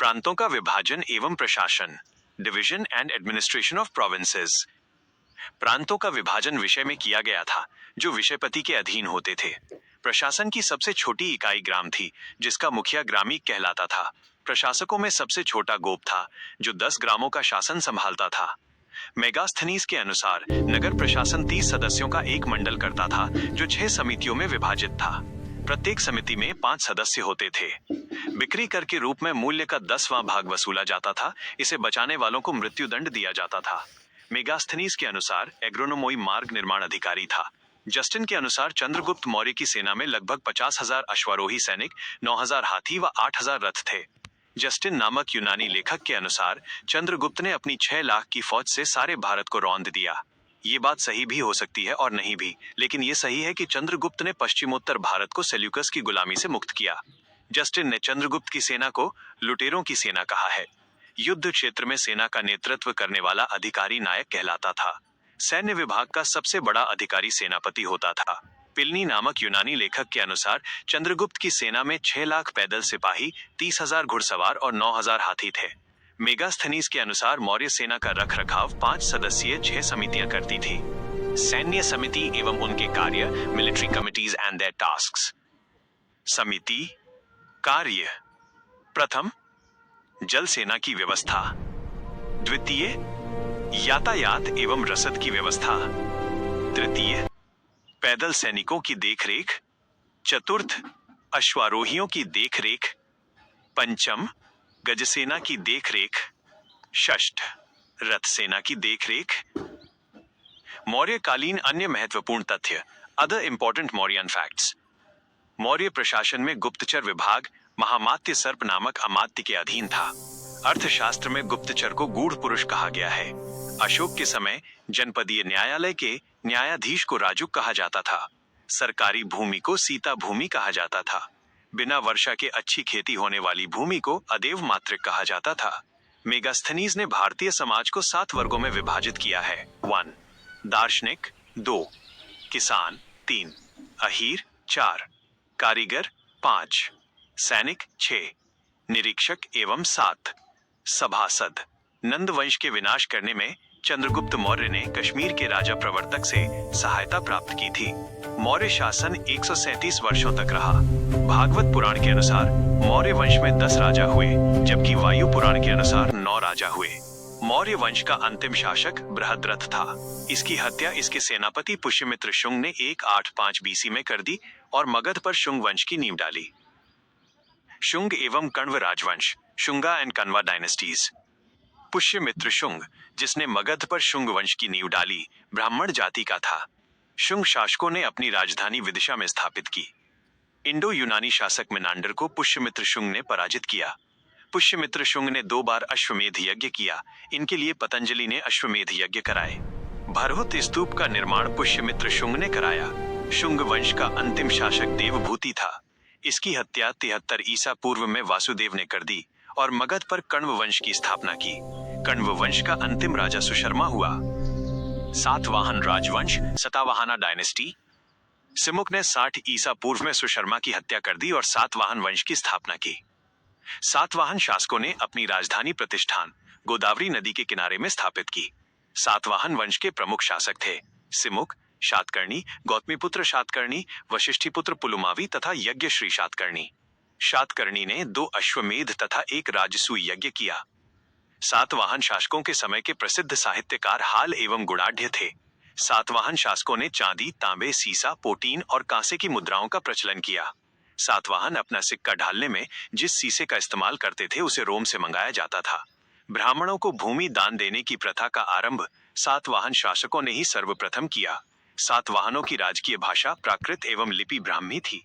प्रांतों का विभाजन एवं प्रशासन, division and administration of provinces. प्रांतों का विभाजन विषय में किया गया था जो विषयपति के अधीन होते थे। प्रशासन की सबसे छोटी इकाई ग्राम थी, जिसका मुखिया ग्रामीक कहलाता था। प्रशासकों में सबसे छोटा गोप था, जो 10 ग्रामों का शासन संभालता था। मेगास्थनीज के अनुसार नगर प्रशासन 30 सदस्यों का एक मंडल करता था, जो 6 समितियों में विभाजित था। प्रत्येक समिति में 5 सदस्य होते थे। बिक्री कर के रूप में मूल्य का 10वां भाग वसूला जाता था। इसे बचाने वालों को मृत्युदंड दिया जाता था। मेगास्थनीज के अनुसार एग्रोनोमोई मार्ग निर्माण अधिकारी था। जस्टिन के अनुसार चंद्रगुप्त मौर्य की सेना में लगभग 50,000 अश्वारोही सैनिक, 9,000 हाथी व 8,000 रथ थे। जस्टिन नामक यूनानी लेखक के अनुसार चंद्रगुप्त ने अपनी 6 लाख की फौज से सारे भारत को रौंद दिया। ये बात सही भी हो सकती है और नहीं भी, लेकिन ये सही है कि चंद्रगुप्त ने पश्चिमोत्तर भारत को सेल्यूकस की गुलामी से मुक्त किया। जस्टिन ने चंद्रगुप्त की सेना को लुटेरों की सेना कहा है। युद्ध क्षेत्र में सेना का नेतृत्व करने वाला अधिकारी नायक कहलाता था। सैन्य विभाग का सबसे बड़ा अधिकारी सेनापति होता था। पिलनी नामक यूनानी लेखक के अनुसार चंद्रगुप्त की सेना में 6 लाख पैदल सिपाही, 30,000 घुड़सवार और 9,000 हाथी थे। मेगास्थनीज के अनुसार मौर्य सेना का रख रखाव 5 सदस्यीय 6 समितियां करती थी। सैन्य समिति एवं उनके कार्य, military committees and their tasks. समिति कार्य: प्रथम, जल सेना की व्यवस्था। द्वितीय, यातायात एवं रसद की व्यवस्था। तृतीय, पैदल सैनिकों की देखरेख। चतुर्थ, अश्वारोहियों की देखरेख। पंचम, गजसेना की देखरेख। षष्ठ, रथ सेना की देखरेख। मौर्यकालीन अन्य महत्वपूर्ण तथ्य, other important Mauryan facts. Maurya प्रशासन में गुप्तचर विभाग महामात्य सर्प नामक अमात्य के अधीन था। अर्थशास्त्र में गुप्तचर को गूढ़ पुरुष कहा गया है। अशोक के समय जनपदीय न्यायालय के न्यायाधीश को राजुक कहा जाता था। सरकारी भूमि को सीता भूमि कहा जाता था। बिना वर्षा के अच्छी खेती होने वाली भूमि को अदेव मात्रिक कहा जाता था। मेगास्थनीज ने भारतीय समाज को 7 वर्गों में विभाजित किया है। 1. दार्शनिक 2. किसान 3. अहीर 4. कारीगर 5. सैनिक 6. निरीक्षक एवं 7. सभासद। नंद वंश के विनाश करने में चंद्रगुप्त मौर्य ने कश्मीर के राजा प्रवर्तक से सहायता प्राप्त की थी। मौर्य शासन 137 वर्षों तक रहा। भागवत पुराण के अनुसार मौर्य वंश में 10 राजा हुए, जबकि वायु पुराण के अनुसार 9 राजा हुए। मौर्य वंश का अंतिम शासक बृहद्रथ था। इसकी हत्या इसके सेनापति पुष्यमित्र शुंग ने 185 बीसी में कर दी और मगध पर शुंग वंश की नींव डाली। शुंग एवं कण्व राजवंश, शुंगा एंड कण्वा डायनेस्टीज। पुष्यमित्र शुंग, जिसने मगध पर शुंग वंश की नींव डाली, ब्राह्मण जाति का था। शुंग शासकों ने अपनी राजधानी विदिशा में स्थापित की। इंडो यूनानी शासक मिनांडर को पुष्यमित्र शुंग ने पराजित किया। पुष्यमित्र शुंग ने 2 बार अश्वमेध यज्ञ किया। इनके लिए पतंजलि ने अश्वमेध यज्ञ कराए। भरहुत स्तूप का निर्माण पुष्यमित्र शुंग ने कराया। शुंग वंश का अंतिम शासक देवभूति था। इसकी हत्या 73 ईसा पूर्व में वासुदेव ने कर दी और मगध पर कण्व वंश की स्थापना की। कण्व वंश का अंतिम राजा सुशर्मा हुआ। सातवाहन राजवंश, सतावाहना डायनेस्टी। सिमुक ने 60 ईसा पूर्व में सुशर्मा की हत्या कर दी और सातवाहन वंश की स्थापना की। सातवाहन शासकों ने अपनी राजधानी प्रतिष्ठान गोदावरी नदी के किनारे में स्थापित की। सातवाहन वंश के प्रमुख शासक थे सिमुक, शातकर्णी, गौतमीपुत्र शातकर्णी, वशिष्ठीपुत्र पुलुमावी तथा यज्ञश्री शातकर्णी। शातकर्णी ने 2 अश्वमेध तथा 1 राजसूय यज्ञ किया। सातवाहन शासकों के समय के प्रसिद्ध साहित्यकार हाल एवं गुणाढ़ थे। सातवाहन शासकों ने चांदी, तांबे, सीसा, पोटीन और कांसे की मुद्राओं का प्रचलन किया। सातवाहन अपना सिक्का ढालने में जिस सीसे का इस्तेमाल करते थे उसे रोम से मंगाया जाता था। ब्राह्मणों को भूमि दान देने की प्रथा का आरंभ सातवाहन शासकों ने ही सर्वप्रथम किया। सातवाहनों की राजकीय भाषा प्राकृत एवं लिपि ब्राह्मी थी।